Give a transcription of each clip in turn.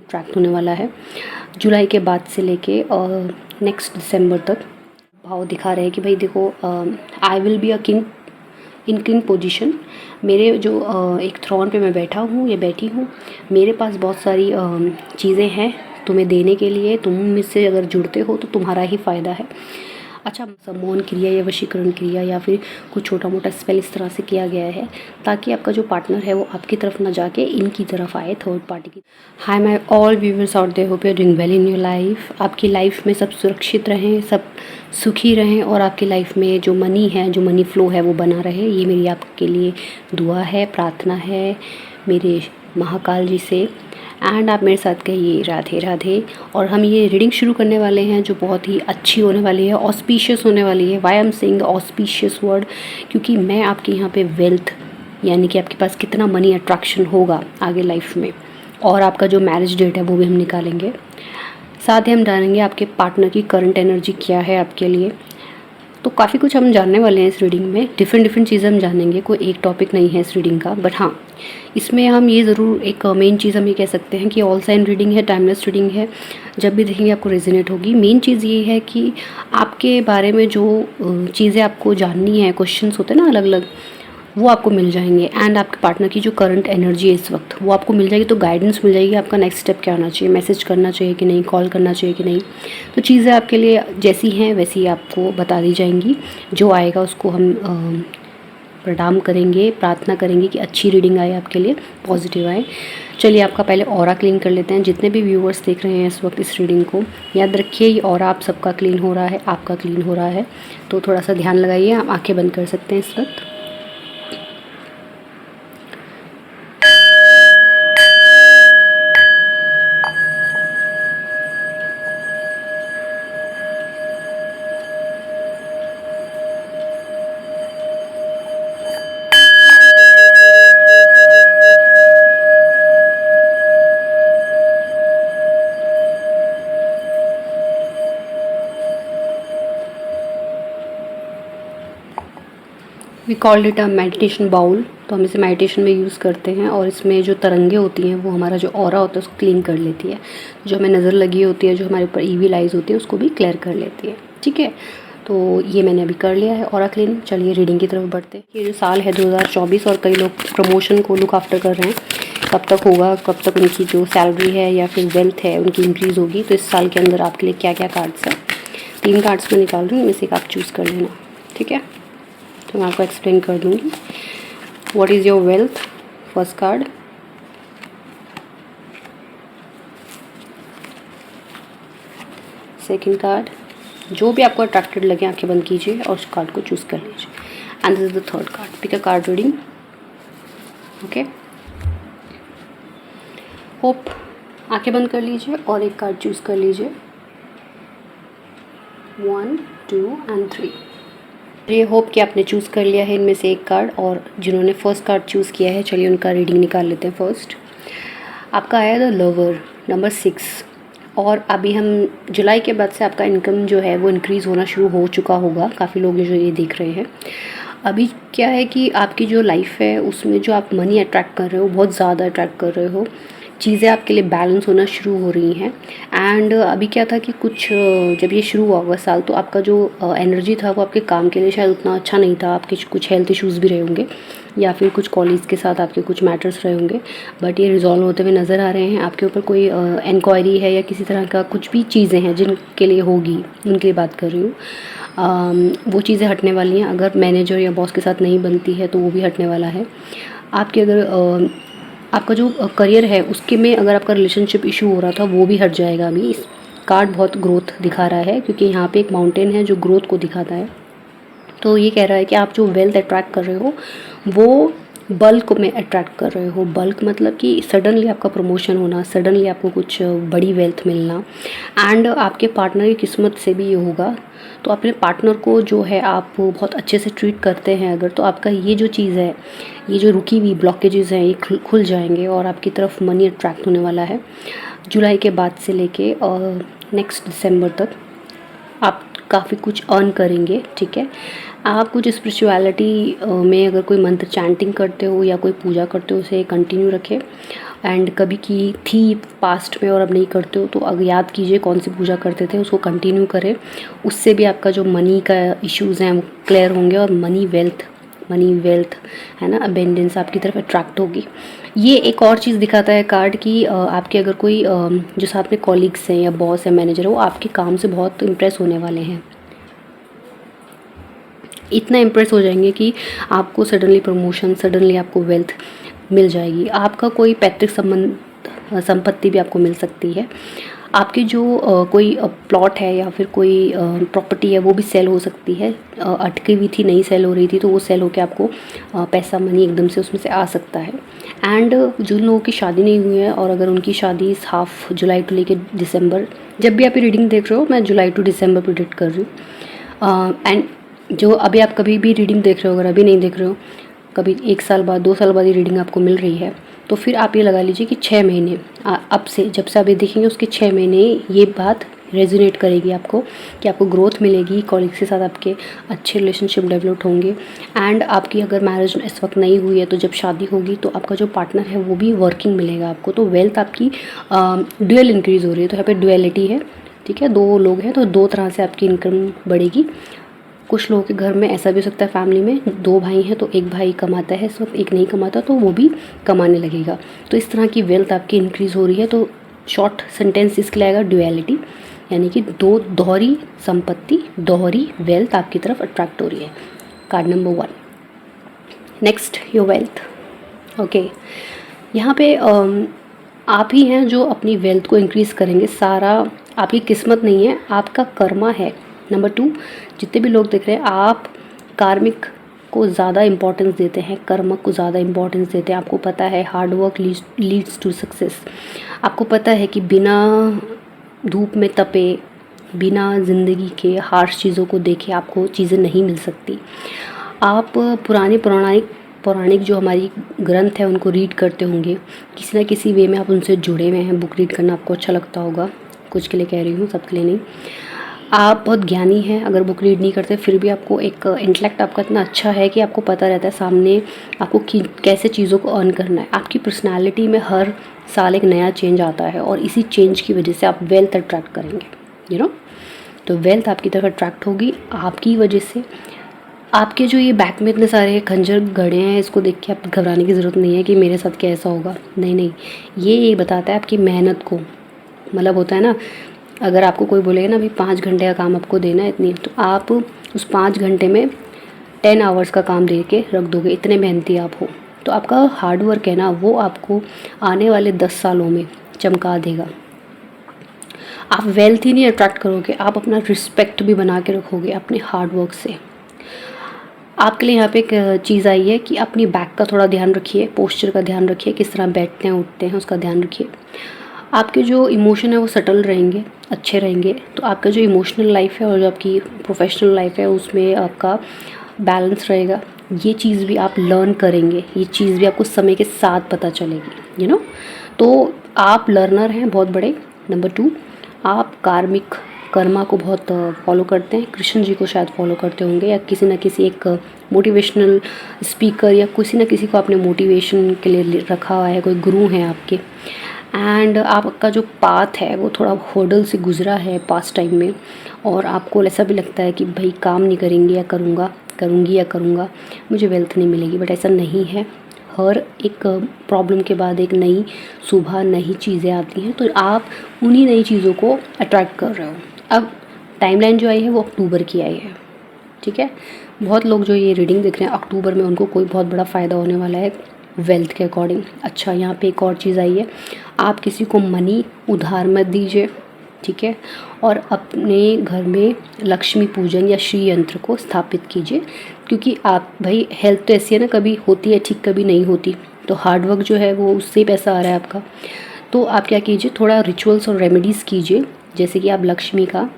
Attract होने वाला है जुलाई के बाद से लेके नेक्स्ट दिसंबर तक। भाव दिखा रहे हैं कि भाई देखो, I will be a king in king position. मेरे जो एक थ्रोन पे मैं बैठा हूँ या बैठी हूँ, मेरे पास बहुत सारी चीज़ें हैं तुम्हें देने के लिए। तुम मुझसे अगर जुड़ते हो तो तुम्हारा ही फ़ायदा है। अच्छा, सम्मोहन क्रिया या वशीकरण क्रिया या फिर कुछ छोटा मोटा स्पेल इस तरह से किया गया है ताकि आपका जो पार्टनर है वो आपकी तरफ ना जाके इनकी तरफ आए, थर्ड पार्टी की। Hi my all viewers out there, hope you are doing well in your life. आपकी लाइफ में सब सुरक्षित रहें, सब सुखी रहें और आपकी लाइफ में जो मनी है, जो मनी फ्लो है वो बना रहे। ये मेरी आपके लिए दुआ है, प्रार्थना है मेरे महाकाल जी से। एंड आप मेरे साथ कहिए राधे राधे। और हम ये रीडिंग शुरू करने वाले हैं जो बहुत ही अच्छी होने वाली है, ऑस्पिशियस होने वाली है। Why am saying auspicious word, क्योंकि मैं आपके यहाँ पे वेल्थ यानी कि आपके पास कितना मनी अट्रैक्शन होगा आगे लाइफ में, और आपका जो मैरिज डेट है वो भी हम निकालेंगे। साथ ही हम जानेंगे आपके पार्टनर की करंट एनर्जी क्या है आपके लिए। तो काफ़ी कुछ हम जानने वाले हैं इस रीडिंग में, डिफरेंट चीज़ें हम जानेंगे। कोई एक टॉपिक नहीं है इस रीडिंग का, बट हाँ इसमें हम ये ज़रूर एक मेन चीज़ हम ये कह सकते हैं कि ऑल साइन रीडिंग है, टाइमलेस रीडिंग है। जब भी देखेंगे आपको रेजोनेट होगी। मेन चीज़ ये है कि आपके बारे में जो चीज़ें आपको जाननी है, क्वेश्चंस होते हैं ना अलग अलग, वो आपको मिल जाएंगे। एंड आपके पार्टनर की जो करंट एनर्जी है इस वक्त वो आपको मिल जाएगी। तो गाइडेंस मिल जाएगी आपका नेक्स्ट स्टेप क्या होना चाहिए, मैसेज करना चाहिए कि नहीं, कॉल करना चाहिए कि नहीं। तो चीज़ें आपके लिए जैसी हैं वैसी ही आपको बता दी जाएंगी। जो आएगा उसको हम प्रणाम करेंगे, प्रार्थना करेंगे कि अच्छी रीडिंग आए आपके लिए, पॉजिटिव आए। चलिए आपका पहले ऑरा क्लीन कर लेते हैं। जितने भी व्यूअर्स देख रहे हैं इस वक्त इस रीडिंग को, याद रखिए ये ऑरा आप सबका क्लीन हो रहा है, आपका क्लीन हो रहा है। तो थोड़ा सा ध्यान लगाइए। आप आँखें बंद कर सकते हैं इस वक्त। We called it a meditation bowl. तो हम इसे मेडिटेशन में यूज़ करते हैं और इसमें जो तरंगे होती हैं वो हमारा जो ऑरा होता है उसको क्लीन कर लेती है। जो हमें नज़र लगी होती है, जो हमारे ऊपर ईविल आइज़ होती है उसको भी क्लियर कर लेती है। ठीक है, तो ये मैंने अभी कर लिया है ऑरा क्लीन। चलिए रीडिंग की तरफ बढ़ते हैं। ये जो साल है 2024 और कई लोग प्रमोशन को लुक आफ्टर कर रहे हैं, कब तक होगा, कब तक उनकी जो सैलरी है या फिर वेल्थ है उनकी इंक्रीज़ होगी। तो इस साल के अंदर आपके लिए क्या क्या कार्ड्स हैं, 3 कार्ड्स मैं निकाल रही हूँ, इनमें से एक आप चूज़ कर लेना। ठीक है, तो मैं आपको एक्सप्लेन कर दूँगी। What is your wealth, first card. Second card, जो भी आपको अट्रैक्टेड लगे आंखें बंद कीजिए और उस कार्ड को चूज़ कर लीजिए। And this is the third card. Pick a card reading. Okay, hope आंखें बंद कर लीजिए और एक कार्ड चूज़ कर लीजिए। 1 2 एंड 3। ये होप कि आपने चूज़ कर लिया है इनमें से एक कार्ड। और जिन्होंने फर्स्ट कार्ड चूज़ किया है, चलिए उनका रीडिंग निकाल लेते हैं। फर्स्ट आपका आया द लवर, नंबर 6। और अभी हम जुलाई के बाद से आपका इनकम जो है वो इंक्रीज़ होना शुरू हो चुका होगा। काफ़ी लोग जो ये देख रहे हैं, अभी क्या है कि आपकी जो लाइफ है उसमें जो आप मनी अट्रैक्ट कर रहे हो, बहुत ज़्यादा अट्रैक्ट कर रहे हो। चीज़ें आपके लिए बैलेंस होना शुरू हो रही हैं। एंड अभी क्या था कि कुछ जब ये शुरू हुआ होगा साल, तो आपका जो एनर्जी था वो आपके काम के लिए शायद उतना अच्छा नहीं था। आपके कुछ हेल्थ इश्यूज़ भी रहे होंगे या फिर कुछ कॉलेज के साथ आपके कुछ मैटर्स रहे होंगे, बट ये रिजॉल्व होते हुए नज़र आ रहे हैं। आपके ऊपर कोई इंक्वायरी है या किसी तरह का कुछ भी चीज़ें हैं जिनके लिए होगी, उनके लिए बात कर रही हूँ। वो चीज़ें हटने वाली हैं। अगर मैनेजर या बॉस के साथ नहीं बनती है तो वो भी हटने वाला है। आपके अगर आपका जो करियर है उसके में अगर आपका रिलेशनशिप इशू हो रहा था वो भी हट जाएगा। अभी इस कार्ड बहुत ग्रोथ दिखा रहा है क्योंकि यहाँ पे एक माउंटेन है जो ग्रोथ को दिखाता है। तो ये कह रहा है कि आप जो वेल्थ अट्रैक्ट कर रहे हो वो बल्क में अट्रैक्ट कर रहे हो। बल्क मतलब कि सडनली आपका प्रमोशन होना, सडनली आपको कुछ बड़ी वेल्थ मिलना। एंड आपके पार्टनर की किस्मत से भी ये होगा। तो अपने पार्टनर को जो है आप बहुत अच्छे से ट्रीट करते हैं अगर, तो आपका ये जो चीज़ है, ये जो रुकी हुई ब्लॉकेजेस हैं ये खुल जाएंगे और आपकी तरफ मनी अट्रैक्ट होने वाला है जुलाई के बाद से लेके नेक्स्ट दिसंबर तक। आप काफ़ी कुछ अर्न करेंगे, ठीक है। आप कुछ स्पिरिचुअलिटी में अगर कोई मंत्र चैंटिंग करते हो या कोई पूजा करते हो, उसे कंटिन्यू रखें। एंड कभी की थी पास्ट में और अब नहीं करते हो तो अगर याद कीजिए कौन सी पूजा करते थे, उसको कंटिन्यू करें। उससे भी आपका जो मनी का इश्यूज़ हैं वो क्लियर होंगे और मनी वेल्थ है ना, अबेंडेंस आपकी तरफ अट्रैक्ट होगी। ये एक और चीज़ दिखाता है कार्ड कि आपके अगर कोई जो साथ में कॉलीग्स हैं या बॉस है, मैनेजर है, वो आपके काम से बहुत इम्प्रेस होने वाले हैं। इतना इम्प्रेस हो जाएंगे कि आपको सडनली प्रमोशन, सडनली आपको वेल्थ मिल जाएगी। आपका कोई पैतृक संपत्ति भी आपको मिल सकती है। आपकी जो कोई प्लॉट है या फिर कोई प्रॉपर्टी है वो भी सेल हो सकती है। अटकी हुई थी, नहीं सेल हो रही थी, तो वो सेल होकर आपको पैसा, मनी एकदम से उसमें से आ सकता है। एंड जिन लोगों की शादी नहीं हुई है और अगर उनकी शादी इस हाफ जुलाई टू लेके दिसंबर, जब भी आप ये रीडिंग देख रहे हो मैं जुलाई टू दिसंबर प्रेडिक्ट कर रही हूँ। एंड जो अभी आप कभी भी रीडिंग देख रहे हो, अगर अभी नहीं देख रहे हो, कभी 1 साल बाद, 2 साल बाद ये रीडिंग आपको मिल रही है, तो फिर आप ये लगा लीजिए कि 6 महीने अब से, जब से आप ये देखेंगे उसके 6 महीने ये बात रेजोनेट करेगी आपको कि आपको ग्रोथ मिलेगी, कॉलीग्स के साथ आपके अच्छे रिलेशनशिप डेवलप होंगे। एंड आपकी अगर मैरिज इस वक्त नहीं हुई है तो जब शादी होगी तो आपका जो पार्टनर है वो भी वर्किंग मिलेगा आपको। तो वेल्थ आपकी ड्यूअल इंक्रीज़ हो रही है। तो यहाँ पे ड्यूअलिटी है, ठीक है, 2 लोग हैं तो 2 तरह से आपकी इनकम बढ़ेगी। कुछ लोगों के घर में ऐसा भी हो सकता है, फैमिली में 2 भाई हैं तो एक भाई कमाता है इस वक्त, एक नहीं कमाता तो वो भी कमाने लगेगा। तो इस तरह की वेल्थ आपकी इंक्रीज़ हो रही है। तो शॉर्ट सेंटेंस इसके लिए आएगा ड्यूअलिटी, यानी कि 2 दोहरी संपत्ति, दोहरी वेल्थ आपकी तरफ अट्रैक्ट हो रही है। Card number 1। Next, your wealth. Okay, यहाँ पे आप ही हैं जो अपनी वेल्थ को इंक्रीज़ करेंगे। सारा आपकी किस्मत नहीं है, आपका कर्मा है। नंबर 2, जितने भी लोग देख रहे हैं, आप कार्मिक को ज़्यादा इम्पोर्टेंस देते हैं, कर्म को ज़्यादा इम्पोर्टेंस देते हैं। आपको पता है hard work leads to success. आपको पता है कि बिना धूप में तपे, बिना ज़िंदगी के हार्श चीज़ों को देखे आपको चीज़ें नहीं मिल सकती। आप पौराणिक जो हमारी ग्रंथ है उनको रीड करते होंगे, किसी न किसी वे में आप उनसे जुड़े हुए हैं। बुक रीड करना आपको अच्छा लगता होगा, कुछ के लिए कह रही हूँ, सबके लिए नहीं। आप बहुत ज्ञानी हैं, अगर बुक रीड नहीं करते फिर भी आपको एक इंटेलेक्ट आपका इतना अच्छा है कि आपको पता रहता है सामने आपको कैसे चीज़ों को अर्न करना है। आपकी पर्सनालिटी में हर साल एक नया चेंज आता है और इसी चेंज की वजह से आप वेल्थ अट्रैक्ट करेंगे, यू नो। तो वेल्थ आपकी तरफ अट्रैक्ट होगी आपकी वजह से। आपके जो ये बैक में इतने सारे खंजर गड़े हैं, इसको देख के आप घबराने की ज़रूरत नहीं है कि मेरे साथ कैसा होगा। नहीं, ये बताता है आपकी मेहनत को। मतलब होता है ना, अगर आपको कोई बोलेगा ना भाई 5 घंटे का काम आपको देना है इतनी, तो आप उस 5 घंटे में 10 आवर्स का काम दे के रख दोगे, इतने मेहनती आप हो। तो आपका हार्ड वर्क है ना, वो आपको आने वाले 10 सालों में चमका देगा। आप वेल्थ ही नहीं अट्रैक्ट करोगे, आप अपना रिस्पेक्ट भी बना के रखोगे अपने हार्ड वर्क से। आपके लिए यहाँ पे एक चीज़ आई है कि अपनी बैक का थोड़ा ध्यान रखिए, पोस्चर का ध्यान रखिए, किस तरह बैठते हैं उठते हैं उसका ध्यान रखिए। आपके जो इमोशन है वो सटल रहेंगे, अच्छे रहेंगे। तो आपका जो इमोशनल लाइफ है और जो आपकी प्रोफेशनल लाइफ है उसमें आपका बैलेंस रहेगा। ये चीज़ भी आप लर्न करेंगे, ये चीज़ भी आपको समय के साथ पता चलेगी, यू नो। तो आप लर्नर हैं बहुत बड़े। नंबर 2, आप कार्मिक कर्मा को बहुत फॉलो करते हैं। कृष्ण जी को शायद फॉलो करते होंगे या किसी न किसी एक मोटिवेशनल स्पीकर या किसी न किसी को आपने मोटिवेशन के लिए रखा हुआ है, कोई गुरु हैं आपके। एंड आपका जो पाथ है वो थोड़ा हर्डल से गुजरा है पास्ट टाइम में, और आपको ऐसा भी लगता है कि भाई काम नहीं करेंगे या करूँगा मुझे वेल्थ नहीं मिलेगी। बट ऐसा नहीं है। हर एक प्रॉब्लम के बाद एक नई सुबह, नई चीज़ें आती हैं, तो आप उन्हीं नई चीज़ों को अट्रैक्ट कर रहे हो। अब टाइमलाइन जो आई है वो अक्टूबर की आई है, ठीक है। बहुत लोग जो ये रीडिंग देख रहे हैं अक्टूबर में, उनको कोई बहुत बड़ा फ़ायदा होने वाला है वेल्थ के अकॉर्डिंग। अच्छा, यहाँ पे एक और चीज़ आई है, आप किसी को मनी उधार मत दीजिए, ठीक है। और अपने घर में लक्ष्मी पूजन या श्री यंत्र को स्थापित कीजिए, क्योंकि आप भाई हेल्थ तो ऐसी है ना, कभी होती है ठीक, कभी नहीं होती। तो हार्ड वर्क जो है वो उससे ही पैसा आ रहा है आपका। तो आप क्या कीजिए, थोड़ा रिचुअल्स और रेमेडीज़ कीजिए, जैसे कि आप लक्ष्मी का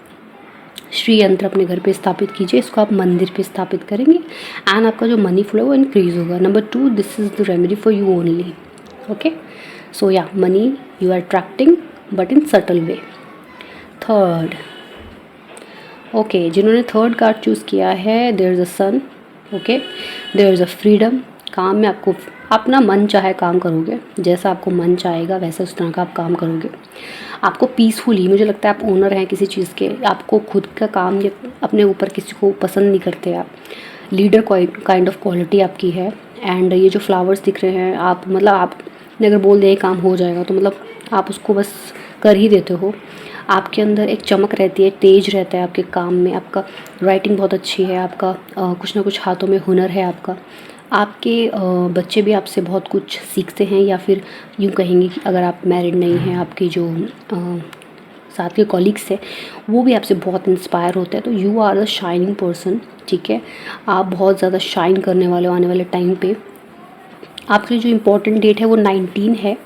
श्री यंत्र अपने घर पे स्थापित कीजिए। इसको आप मंदिर पे स्थापित करेंगे एंड आपका जो मनी फ्लो है वो इंक्रीज़ होगा। Number 2, this is the remedy for you only, okay. So yeah, money you are attracting but in subtle way. 3rd, okay, जिन्होंने थर्ड कार्ड चूज़ किया है, there is a son. Okay, there is a freedom. काम में आपको अपना मन चाहे काम करोगे, जैसा आपको मन चाहेगा वैसा उस तरह का आप काम करोगे। आपको पीसफुली, मुझे लगता है आप ओनर हैं किसी चीज़ के, आपको खुद का काम या अपने ऊपर किसी को पसंद नहीं करते आप। लीडर काइंड ऑफ क्वालिटी आपकी है। एंड ये जो फ्लावर्स दिख रहे हैं, आप मतलब आपने अगर बोल दिया ये काम हो जाएगा तो मतलब आप उसको बस कर ही देते हो। आपके अंदर एक चमक रहती है, तेज रहता है आपके काम में, आपका राइटिंग बहुत अच्छी है, आपका कुछ ना कुछ हाथों में हुनर है आपका। आपके बच्चे भी आपसे बहुत कुछ सीखते हैं, या फिर यूँ कहेंगे कि अगर आप मैरिड नहीं हैं, आपके जो साथ के कॉलीग्स हैं वो भी आपसे बहुत इंस्पायर होते हैं। तो you are a shining person, ठीक है। आप बहुत ज़्यादा शाइन करने वाले हो आने वाले टाइम पे। आपके जो इम्पोर्टेंट डेट है वो 19 है।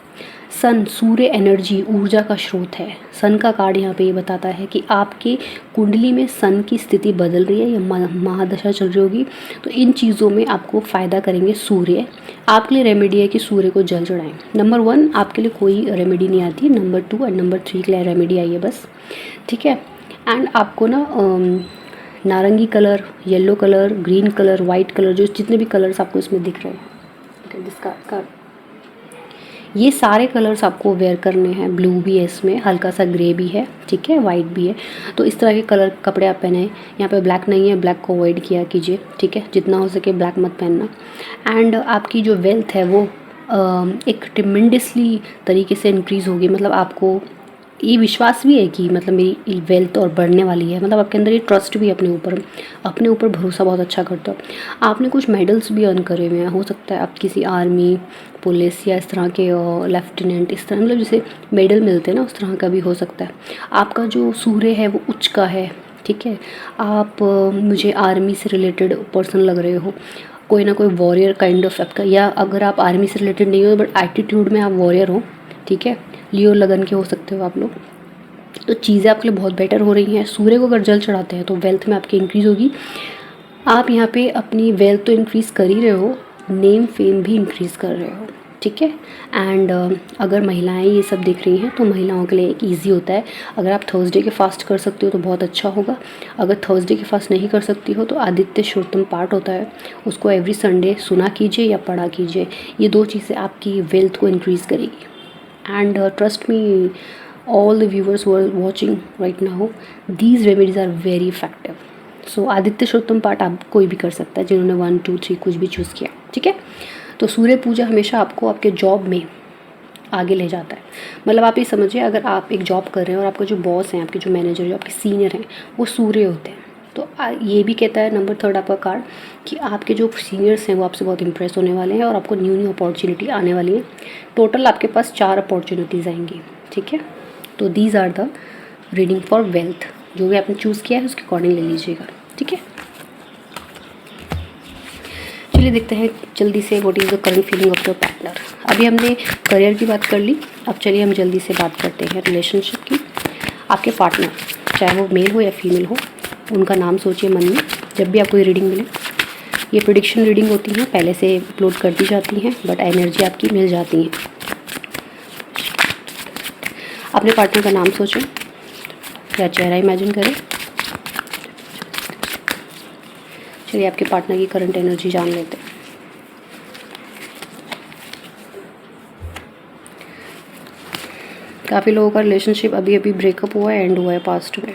सन, सूर्य एनर्जी, ऊर्जा का स्रोत है। सन का कार्ड यहाँ पे ये बताता है कि आपके कुंडली में सन की स्थिति बदल रही है या महादशा चल रही होगी, तो इन चीज़ों में आपको फ़ायदा करेंगे सूर्य। आपके लिए रेमेडी है कि सूर्य को जल चढ़ाएं। नंबर 1 आपके लिए कोई रेमेडी नहीं आती, नंबर 2 और नंबर 3 के लिए रेमेडी आई है बस, ठीक है। एंड आपको ना नारंगी colour, yellow colour, green colour, white colour, जो जितने भी कलर्स आपको इसमें दिख रहे हैं, इसका ये सारे कलर्स आपको वेयर करने हैं। ब्लू भी है इसमें, हल्का सा ग्रे भी है, ठीक है, वाइट भी है। तो इस तरह के कलर कपड़े आप पहने। यहाँ पे ब्लैक नहीं है, ब्लैक को अवॉइड किया कीजिए, ठीक है, जितना हो सके ब्लैक मत पहनना। एंड आपकी जो वेल्थ है वो एक ट्रिमेंडसली तरीके से इंक्रीज़ होगी। मतलब आपको ये विश्वास भी है कि मतलब मेरी वेल्थ और बढ़ने वाली है। मतलब आपके अंदर ये ट्रस्ट भी है अपने ऊपर भरोसा बहुत अच्छा करते हो। आपने कुछ मेडल्स भी अर्न करे हुए हैं, हो सकता है आप किसी आर्मी, पुलिस या इस तरह के लेफ्टिनेंट, इस तरह मतलब जैसे मेडल मिलते हैं ना, उस तरह का भी हो सकता है। आपका जो सूर्य है वो उच्च का है, ठीक है। आप मुझे आर्मी से रिलेटेड पर्सन लग रहे हो, कोई ना कोई वॉरियर काइंड ऑफ आपका, या अगर आप आर्मी से रिलेटेड नहीं हो बट एटीट्यूड में आप वॉरियर हो, ठीक है, लियो लगन के हो सकते हो आप लोग। तो चीज़ें आपके लिए बहुत बेटर हो रही हैं। सूर्य को अगर जल चढ़ाते हैं तो वेल्थ में आपकी इंक्रीज़ होगी। आप यहाँ पे अपनी वेल्थ तो इंक्रीज़ कर ही रहे हो, नेम फेम भी इंक्रीज़ कर रहे हो, ठीक है। एंड अगर महिलाएं ये सब देख रही हैं तो महिलाओं के लिए एक ईजी होता है। अगर आप थर्सडे के फास्ट कर सकते हो तो बहुत अच्छा होगा। अगर थर्सडे के फास्ट नहीं कर सकती हो तो आदित्य श्रोतम पाठ होता है, उसको एवरी संडे सुना कीजिए या पढ़ा कीजिए। ये 2 चीज़ें आपकी वेल्थ को इंक्रीज़ करेगी। And trust me, all the viewers who are watching right now, these remedies are very effective. So Aditya श्रोतम पाठ आप कोई भी कर सकता है, जिन्होंने 1 2 3 कुछ भी चूज़ किया, ठीक है। तो सूर्य पूजा हमेशा आपको आपके जॉब में आगे ले जाता है। मतलब आप ये समझिए, अगर आप एक जॉब कर रहे हैं और आपका जो बॉस हैं, आपके जो मैनेजर, जो आपके सीनियर हैं, वो सूर्य होते हैं, तो ये भी कहता है नंबर 3 आपका कार्ड कि आपके जो सीनियर्स हैं वो आपसे बहुत इंप्रेस होने वाले हैं और आपको न्यू अपॉर्चुनिटी आने वाली है। टोटल आपके पास 4 अपॉर्चुनिटीज़ आएंगी, ठीक है। तो these are the reading for wealth. जो भी आपने चूज़ किया है उसके अकॉर्डिंग ले लीजिएगा, ठीक है। चलिए देखते हैं जल्दी से, what is the current feeling of your partner. अभी हमने करियर की बात कर ली, अब चलिए हम जल्दी से बात करते हैं रिलेशनशिप की। आपके पार्टनर, चाहे वो मेल हो या फीमेल हो, उनका नाम सोचिए मन में जब भी आपको ये रीडिंग मिले। ये प्रेडिक्शन रीडिंग होती हैं, पहले से अपलोड कर दी जाती हैं, बट एनर्जी आपकी मिल जाती है। अपने पार्टनर का नाम सोचें या चेहरा इमेजिन करें। चलिए आपके पार्टनर की करंट एनर्जी जान लेते हैं। काफ़ी लोगों का रिलेशनशिप अभी अभी ब्रेकअप हुआ है, एंड हुआ है पास्ट में।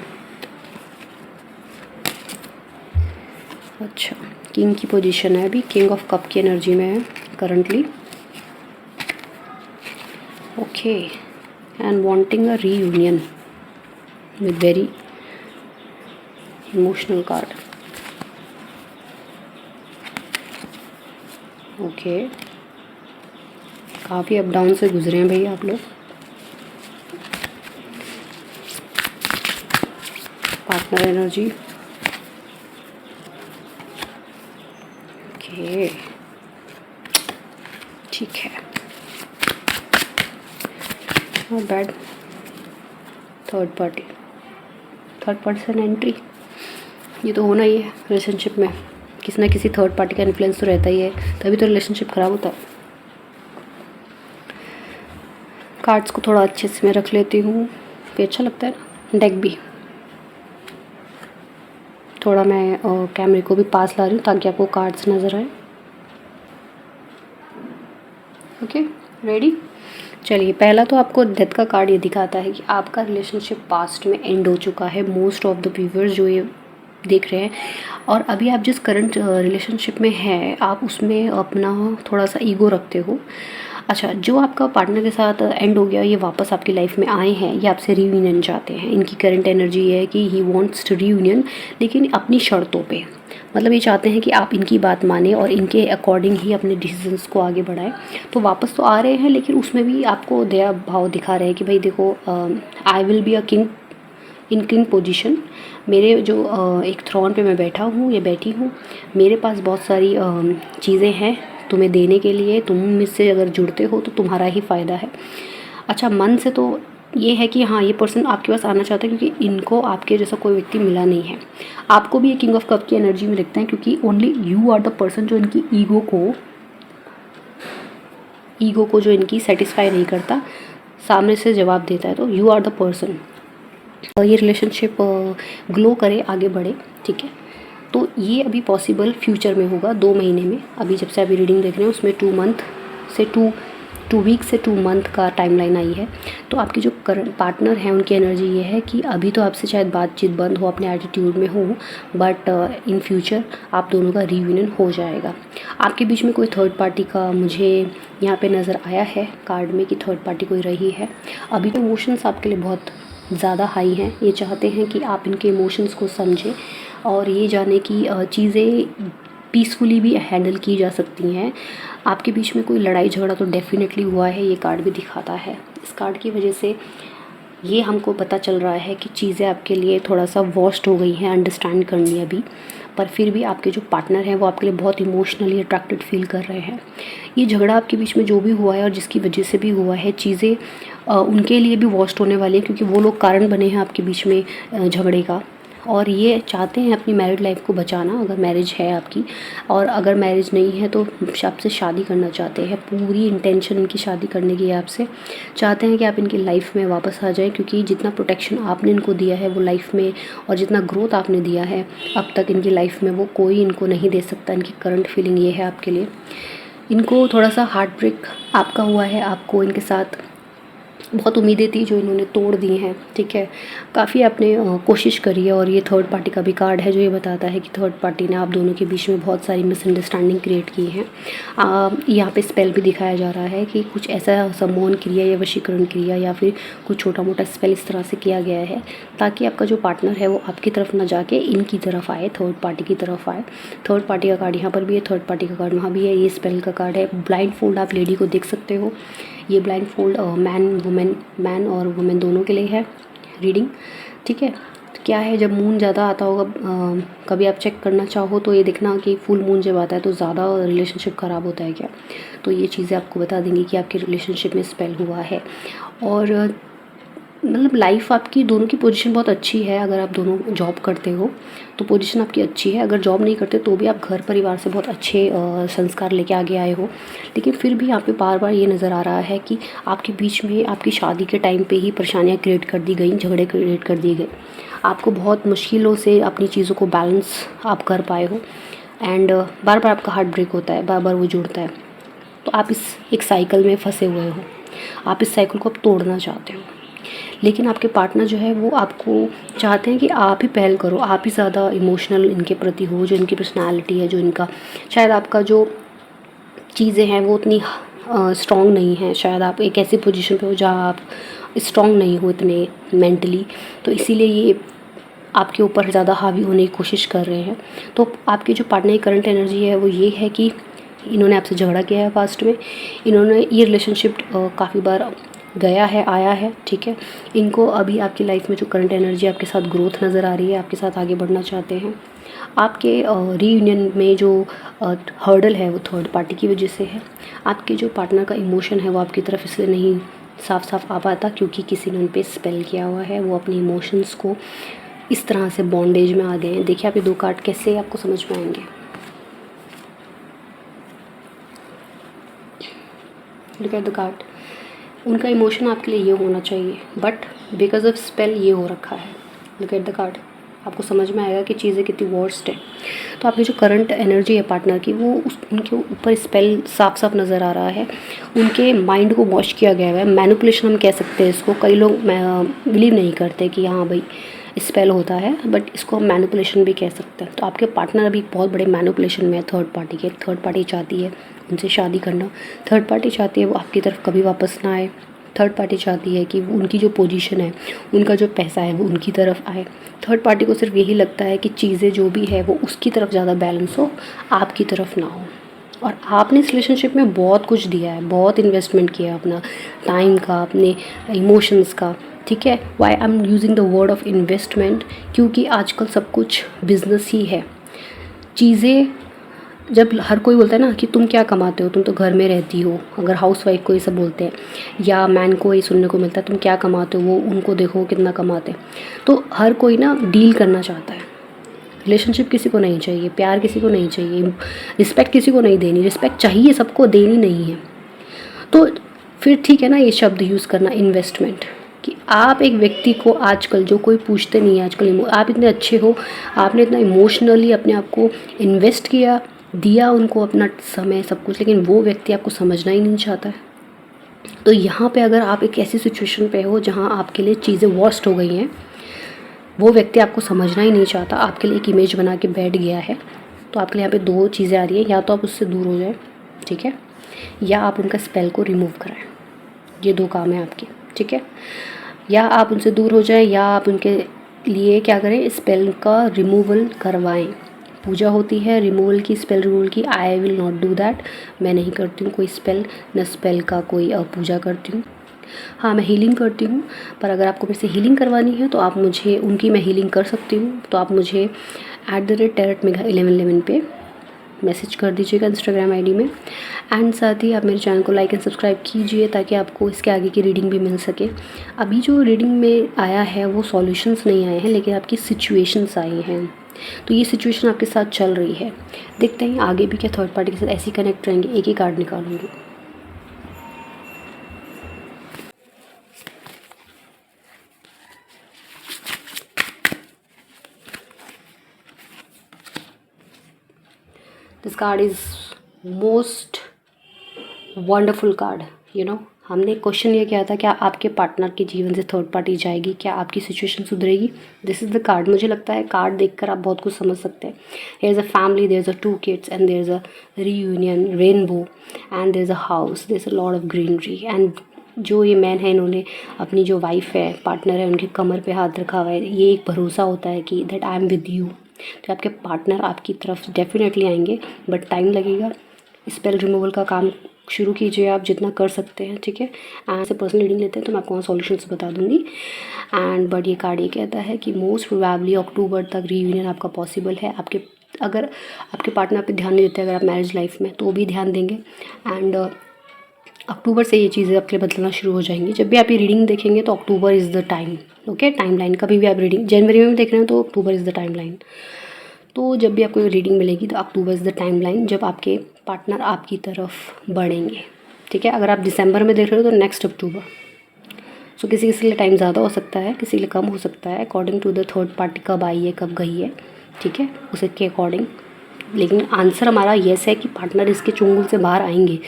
अच्छा, किंग की पोजीशन है अभी, किंग ऑफ कप की एनर्जी में है currently. Okay, and wanting a reunion with very emotional card. Okay, काफ़ी अप डाउन से गुजरे हैं भैया आप लोग। पार्टनर एनर्जी, ओके, ठीक है, not bad. Third person entry, ये तो होना ही है रिलेशनशिप में, किसी ना किसी थर्ड पार्टी का इन्फ्लुएंस तो रहता ही है, तभी तो रिलेशनशिप ख़राब होता है। कार्ड्स को थोड़ा अच्छे से मैं रख लेती हूँ, फिर अच्छा लगता है ना, डेक भी। थोड़ा मैं कैमरे को भी पास ला रही हूँ ताकि आपको कार्ड्स नज़र आए। Okay, ready. चलिए, पहला तो आपको डेथ का कार्ड ये दिखाता है कि आपका रिलेशनशिप पास्ट में एंड हो चुका है। मोस्ट ऑफ द व्यूअर्स जो ये देख रहे हैं, और अभी आप जिस करंट रिलेशनशिप में हैं आप उसमें अपना थोड़ा सा ईगो रखते हो। अच्छा, जो आपका पार्टनर के साथ एंड हो गया, ये वापस आपकी लाइफ में आए हैं, ये आपसे रीयूनियन चाहते हैं। इनकी करंट एनर्जी ये है कि ही वांट्स टू रीयूनियन, लेकिन अपनी शर्तों पे। मतलब ये चाहते हैं कि आप इनकी बात माने और इनके अकॉर्डिंग ही अपने डिसीजंस को आगे बढ़ाएं। तो वापस तो आ रहे हैं, लेकिन उसमें भी आपको दया भाव दिखा रहे हैं कि भाई देखो, I will be a king in king position. मेरे जो एक थ्रोन पे मैं बैठा हूँ, ये बैठी हूँ, मेरे पास बहुत सारी चीज़ें हैं तुम्हें देने के लिए। तुम मुझसे अगर जुड़ते हो तो तुम्हारा ही फ़ायदा है। अच्छा, मन से तो ये है कि हाँ, ये पर्सन आपके पास आना चाहता है क्योंकि इनको आपके जैसा कोई व्यक्ति मिला नहीं है। आपको भी ये किंग ऑफ कप की एनर्जी में दिखते हैं क्योंकि only you are the person जो इनकी ईगो को जो इनकी सेटिस्फाई नहीं करता, सामने से जवाब देता है। तो यू आर द पर्सन। ये रिलेशनशिप ग्लो करे, आगे बढ़े, ठीक है। तो ये अभी पॉसिबल फ्यूचर में होगा, 2 महीने में। अभी जब से अभी रीडिंग देख रहे हैं उसमें 2 वीक से 2 मंथ का टाइमलाइन आई है। तो आपके जो करंट पार्टनर हैं उनकी एनर्जी ये है कि अभी तो आपसे शायद बातचीत बंद हो, अपने एटीट्यूड में हो, बट इन फ्यूचर आप दोनों का रीयूनियन हो जाएगा। आपके बीच में कोई थर्ड पार्टी का मुझे यहाँ पे नज़र आया है कार्ड में कि थर्ड पार्टी कोई रही है। अभी तो इमोशंस आपके लिए बहुत ज़्यादा हाई हैं। ये चाहते हैं कि आप इनके इमोशंस को समझें और ये जाने कि चीज़ें पीसफुली भी हैंडल की जा सकती हैं। आपके बीच में कोई लड़ाई झगड़ा तो डेफिनेटली हुआ है, ये कार्ड भी दिखाता है। इस कार्ड की वजह से ये हमको पता चल रहा है कि चीज़ें आपके लिए थोड़ा सा वॉस्ट हो गई हैं, अंडरस्टैंड करनी अभी। पर फिर भी आपके जो पार्टनर हैं वो आपके लिए बहुत इमोशनली अट्रैक्टेड फील कर रहे हैं। ये झगड़ा आपके बीच में जो भी हुआ है और जिसकी वजह से भी हुआ है, चीज़ें उनके लिए भी वॉस्ट होने वाली है क्योंकि वो लोग कारण बने हैं आपके बीच में झगड़े का। और ये चाहते हैं अपनी मैरिड लाइफ को बचाना, अगर मैरिज है आपकी, और अगर मैरिज नहीं है तो आपसे शादी करना चाहते हैं। पूरी इंटेंशन इनकी शादी करने की है आपसे। चाहते हैं कि आप इनकी लाइफ में वापस आ जाएं क्योंकि जितना प्रोटेक्शन आपने इनको दिया है वो लाइफ में, और जितना ग्रोथ आपने दिया है अब तक इनकी लाइफ में, वो कोई इनको नहीं दे सकता। इनकी करंट फीलिंग ये है आपके लिए। इनको थोड़ा सा हार्ट ब्रेक आपका हुआ है। आपको इनके साथ बहुत उम्मीदें थी जो इन्होंने तोड़ दी हैं, ठीक है। काफ़ी आपने कोशिश करी है, और ये थर्ड पार्टी का भी कार्ड है जो ये बताता है कि थर्ड पार्टी ने आप दोनों के बीच में बहुत सारी मिसअंडरस्टैंडिंग क्रिएट की हैं। यहाँ पे स्पेल भी दिखाया जा रहा है कि कुछ ऐसा सम्मोहन क्रिया या वशीकरण क्रिया या फिर कुछ छोटा मोटा स्पेल इस तरह से किया गया है ताकि आपका जो पार्टनर है वो आपकी तरफ ना जाके इनकी तरफ आए, थर्ड पार्टी की तरफ आए। थर्ड पार्टी का कार्ड यहाँ पर भी है, थर्ड पार्टी का कार्ड वहाँ भी है। ये स्पेल का कार्ड है। ब्लाइंड फोल्ड आप लेडी को देख सकते हो। ये ब्लाइंड फोल्ड मैन और वुमेन दोनों के लिए है रीडिंग, ठीक है। तो क्या है, जब मून ज़्यादा आता होगा, कभी आप चेक करना चाहो तो ये देखना कि फुल मून जब आता है तो ज़्यादा रिलेशनशिप ख़राब होता है क्या। तो ये चीज़ें आपको बता देंगी कि आपके रिलेशनशिप में स्पेल हुआ है। और मतलब लाइफ आपकी दोनों की पोजीशन बहुत अच्छी है। अगर आप दोनों जॉब करते हो तो पोजीशन आपकी अच्छी है। अगर जॉब नहीं करते तो भी आप घर परिवार से बहुत अच्छे संस्कार लेके आगे आए हो। लेकिन फिर भी यहाँ पे बार बार ये नज़र आ रहा है कि आपके बीच में आपकी शादी के टाइम पे ही परेशानियाँ क्रिएट कर दी गई, झगड़े क्रिएट कर दिए गए। आपको बहुत मुश्किलों से अपनी चीज़ों को बैलेंस आप कर पाए हो, एंड बार बार आपका हार्ट ब्रेक होता है, बार बार वो जुड़ता है। तो आप इस एक साइकिल में फंसे हुए हो। आप इस साइकिल को अब तोड़ना चाहते हो, लेकिन आपके पार्टनर जो है वो आपको चाहते हैं कि आप ही पहल करो, आप ही ज़्यादा इमोशनल इनके प्रति हो। जो इनकी पर्सनालिटी है, जो इनका शायद आपका जो चीज़ें हैं वो उतनी स्ट्रॉन्ग नहीं है। शायद आप एक ऐसी पोजीशन पे हो जहाँ आप स्ट्रॉन्ग नहीं हो इतने मेंटली, तो इसीलिए ये आपके ऊपर ज़्यादा हावी होने की कोशिश कर रहे हैं। तो आपकी जो पार्टनर की करंट एनर्जी है वो ये है कि इन्होंने आपसे झगड़ा किया है पास्ट में। इन्होंने ये रिलेशनशिप काफ़ी बार गया है, आया है, ठीक है। इनको अभी आपकी लाइफ में जो करंट एनर्जी आपके साथ ग्रोथ नज़र आ रही है, आपके साथ आगे बढ़ना चाहते हैं। आपके रीयूनियन में जो हर्डल है वो थर्ड पार्टी की वजह से है। आपके जो पार्टनर का इमोशन है वो आपकी तरफ इसलिए नहीं साफ साफ आ पाता क्योंकि किसी ने उन पर स्पेल किया हुआ है। वो अपने इमोशंस को इस तरह से बॉन्डेज में आ गए हैं। देखिए आप ये 2 कार्ड कैसे आपको समझ में आएंगे। Look at the card. उनका इमोशन आपके लिए ये होना चाहिए, बट बिकॉज ऑफ स्पेल ये हो रखा है। Look at the card. आपको समझ में आएगा कि चीज़ें कितनी वर्स्ट है। तो आपकी जो करंट एनर्जी है पार्टनर की, वो उनके ऊपर स्पेल साफ साफ नज़र आ रहा है। उनके माइंड को वॉश किया गया है, मैनिपुलेशन हम कह सकते हैं इसको। कई लोग बिलीव नहीं करते कि हाँ भाई स्पेल होता है, बट इसको हम मैनिपुलेशन भी कह सकते हैं। तो आपके पार्टनर अभी बहुत बड़े मैनिपुलेशन में है थर्ड पार्टी के। थर्ड पार्टी चाहती है उनसे शादी करना, थर्ड पार्टी चाहती है वो आपकी तरफ कभी वापस ना आए, थर्ड पार्टी चाहती है कि उनकी जो पोजीशन है, उनका जो पैसा है वो उनकी तरफ आए। थर्ड पार्टी को सिर्फ यही लगता है कि चीज़ें जो भी है वो उसकी तरफ ज़्यादा बैलेंस हो, आपकी तरफ ना हो। और आपने इस रिलेशनशिप में बहुत कुछ दिया है, बहुत इन्वेस्टमेंट किया है, अपना टाइम का, अपने इमोशंस का, ठीक है। Why I am using the word of investment, क्योंकि आजकल सब कुछ बिजनेस ही है। चीज़ें जब हर कोई बोलता है ना कि तुम क्या कमाते हो, तुम तो घर में रहती हो, अगर हाउस वाइफ को ये सब बोलते हैं, या मैन को ये सुनने को मिलता है तुम क्या कमाते हो, वो उनको देखो कितना कमाते हैं। तो हर कोई ना डील करना चाहता है। रिलेशनशिप किसी को नहीं चाहिए, प्यार किसी को नहीं चाहिए, रिस्पेक्ट किसी को नहीं देनी। रिस्पेक्ट चाहिए सबको, देनी नहीं है। तो फिर ठीक है ना ये शब्द यूज़ करना इन्वेस्टमेंट, कि आप एक व्यक्ति को आजकल जो कोई पूछते नहीं है आजकल, आप इतने अच्छे हो, आपने इतना इमोशनली अपने आप को इन्वेस्ट किया, दिया उनको अपना समय सब कुछ, लेकिन वो व्यक्ति आपको समझना ही नहीं चाहता है। तो यहाँ पे अगर आप एक ऐसी सिचुएशन पे हो जहाँ आपके लिए चीज़ें वर्स्ट हो गई हैं, वो व्यक्ति आपको समझना ही नहीं चाहता, आपके लिए एक इमेज बना के बैठ गया है, तो आपके लिए यहाँ पे दो चीज़ें आ रही है। या तो आप उससे दूर हो जाए, ठीक है, या आप उनका स्पेल को रिमूव कराएं। ये दो काम है आपके, ठीक है। या आप उनसे दूर हो जाए, या आप उनके लिए क्या करें, स्पेल का रिमूवल करवाएं। पूजा होती है रिमूवल की, स्पेल रिमूवल की। I will not do that, मैं नहीं करती हूँ कोई स्पेल, न स्पेल का कोई पूजा करती हूँ। हाँ, मैं हीलिंग करती हूँ, पर अगर आपको मेरे से हीलिंग करवानी है तो आप मुझे, उनकी मैं हीलिंग कर सकती हूँ, तो आप मुझे @tarotmegha1111 पे मैसेज कर दीजिएगा इंस्टाग्राम आईडी में। एंड साथ ही आप मेरे चैनल को लाइक एंड सब्सक्राइब कीजिए ताकि आपको इसके आगे की रीडिंग भी मिल सके। अभी जो रीडिंग में आया है वो सॉल्यूशंस नहीं आए हैं, लेकिन आपकी सिचुएशंस आई हैं। तो ये सिचुएशन आपके साथ चल रही है, देखते हैं आगे भी क्या थर्ड पार्टी के साथ ऐसे ही कनेक्ट रहेंगे। एक ही कार्ड निकालूंगी। This card is most wonderful card, you know. हमने क्वेश्चन ये किया था क्या आपके पार्टनर के जीवन से थर्ड पार्टी जाएगी, क्या आपकी सिचुएशन सुधरेगी। This is the card. मुझे लगता है कार्ड देखकर आप बहुत कुछ समझ सकते हैं। There is a family, there is a 2 kids and there is a reunion, rainbow and there is a house, there is a lot of greenery. And जो ये मैन है, इन्होंने अपनी जो वाइफ है, पार्टनर है, उनके कमर पे हाथ रखा हुआ है। ये एक भरोसा होता है कि that I am with you. तो आपके पार्टनर आपकी तरफ डेफिनेटली आएंगे, बट टाइम लगेगा। स्पेल रिमूवल का काम शुरू कीजिए आप जितना कर सकते हैं, ठीक है। एंड से पर्सनल रीडिंग लेते हैं तो मैं आपको सॉल्यूशंस बता दूंगी। एंड बट ये कार्ड ये कहता है कि मोस्ट प्रोबेबली अक्टूबर तक रीयूनियन आपका पॉसिबल है। आपके अगर आपके पार्टनर पे ध्यान नहीं देते, अगर आप मैरिज लाइफ में, तो भी ध्यान देंगे। एंड अक्टूबर से ये चीज़ें आपके बदलना शुरू हो जाएंगी। जब भी आप ये रीडिंग देखेंगे तो October is the time, okay. Timeline कभी भी आप रीडिंग जनवरी में देख रहे हैं तो October is the time line. तो जब भी आपको ये रीडिंग मिलेगी तो October is the time line जब आपके पार्टनर आपकी तरफ बढ़ेंगे, ठीक है। अगर आप दिसंबर में देख रहे हो तो नेक्स्ट अक्टूबर। सो किसी किसी के लिए टाइम ज़्यादा हो सकता है, किसी के लिए कम हो सकता है, according to the third party कब आई है, कब गई है, ठीक है, उसे के अकॉर्डिंग। लेकिन आंसर हमारा येस है कि पार्टनर इसके चुंगल से बाहर आएंगे।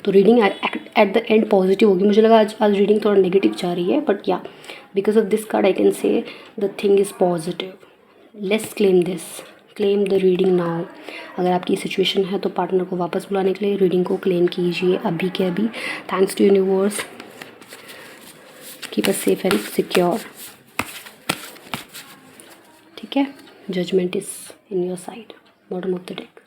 तो reading at the end positive होगी। मुझे लगा आज रीडिंग थोड़ा नेगेटिव जा रही है, बट या because of this card I can say the thing is positive. Let's claim this, claim the reading now. अगर आपकी सिचुएशन है तो पार्टनर को वापस बुलाने के लिए रीडिंग को क्लेम कीजिए अभी के अभी। Thanks to universe, keep us safe and secure, ठीक है। Judgement is in your side, bottom of the deck.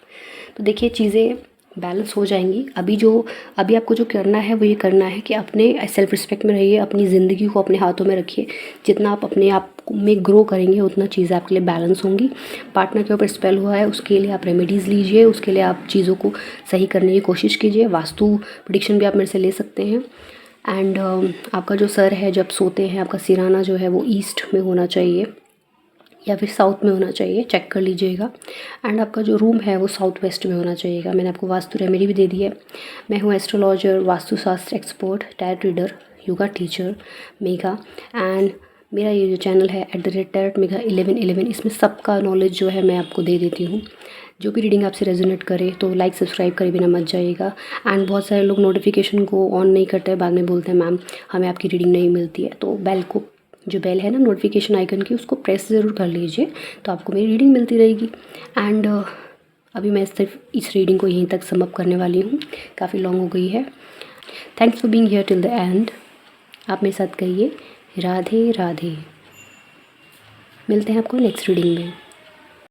तो देखिए चीज़ें बैलेंस हो जाएंगी। अभी आपको जो करना है वो ये करना है कि अपने सेल्फ रिस्पेक्ट में रहिए, अपनी ज़िंदगी को अपने हाथों में रखिए। जितना आप अपने आप में ग्रो करेंगे उतना चीज़ें आपके लिए बैलेंस होंगी। पार्टनर के ऊपर स्पेल हुआ है, उसके लिए आप रेमेडीज़ लीजिए, उसके लिए आप चीज़ों को सही करने की कोशिश कीजिए। वास्तु प्रेडिक्शन भी आप मेरे से ले सकते हैं। एंड आपका जो सर है जब सोते हैं, आपका सिराना जो है वो ईस्ट में होना चाहिए या फिर साउथ में होना चाहिए, चेक कर लीजिएगा। एंड आपका जो रूम है वो साउथ वेस्ट में होना चाहिएगा। मैंने आपको वास्तु रेमेडी भी दे दी है। मैं हूँ astrologer, Vastushastra expert, tarot reader, yoga teacher Megha. And मेरा ये जो चैनल है @tarotmegha 1111, इसमें सबका नॉलेज जो है मैं आपको दे देती हूँ। जो भी रीडिंग आपसे रेजोनेट करे तो लाइक सब्सक्राइब करे बिना मत जाइएगा। एंड बहुत सारे लोग नोटिफिकेशन को ऑन नहीं करते हैं, बाद में बोलते हैं मैम हमें आपकी रीडिंग नहीं मिलती है। तो बेल को, जो बेल है ना नोटिफिकेशन आइकन की, उसको प्रेस ज़रूर कर लीजिए, तो आपको मेरी रीडिंग मिलती रहेगी। एंड अभी मैं सिर्फ इस रीडिंग को यहीं तक समअप करने वाली हूँ, काफ़ी लॉन्ग हो गई है। Thanks for being here till the end. आप मेरे साथ कहिए राधे राधे। मिलते हैं आपको नेक्स्ट रीडिंग में।